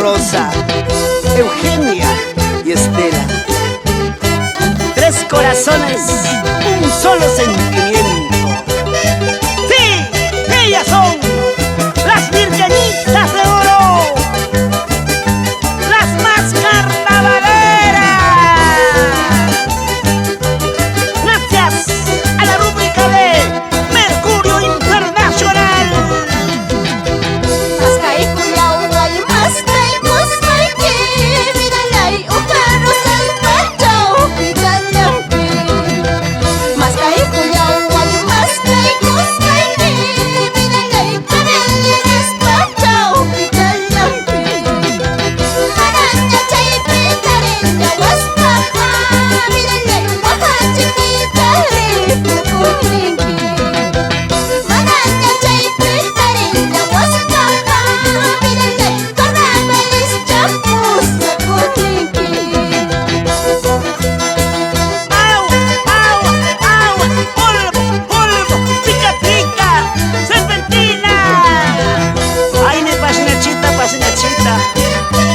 Rosa, Eugenia y Estela. Tres corazones, un solo sentimiento. ¡Sí! ¡Ellas son las virgenitas de oro! ¡Las más carnavaleras! Gracias a la rúbrica de Mercurio Internacional.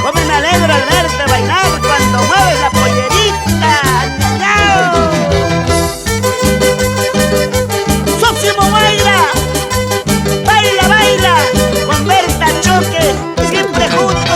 Como me alegro al verte bailar cuando mueves la pollerita. Sósimo baila, baila, baila, con Berta Choque, siempre juntos.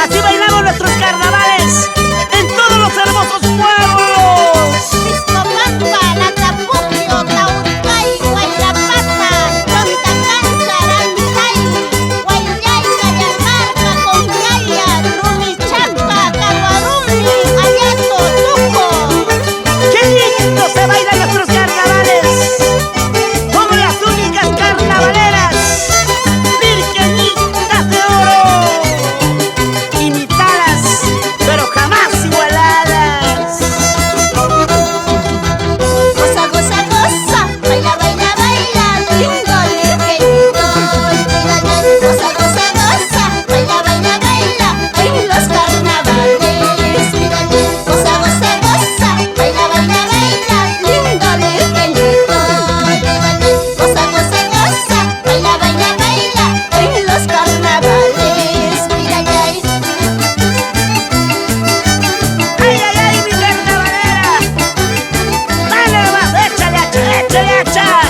Así bailamos nuestros carnavales en todos los hermosos pueblos. Piscopampa, Latapukio, Taucay, Huayrapata, Tontacancha, Arancay, Huayllay, Cayamarca, Concaya, Rumichaca, Caguarumi, Ayato, Tuco. ¡Qué lindo se bailan nuestros carnavales! Como las únicas carnavaleras, virgenitas de oro, imitadas, pero jamás igualadas. Goza, goza, goza, baila, baila, baila, lindo, virgenito, olvídate. Goza, goza, goza, baila, baila, baila, en los carnavales, mírate. Goza, goza, goza, baila, baila, baila, lindo, virgenito, olvídate. Goza, goza, goza, baila, baila, baila, en los carnavales, mírate. ¡Ay, ay, ay, mi carnavalera! ¡Dale nomás! ¡Échale, hacha, échale, hacha!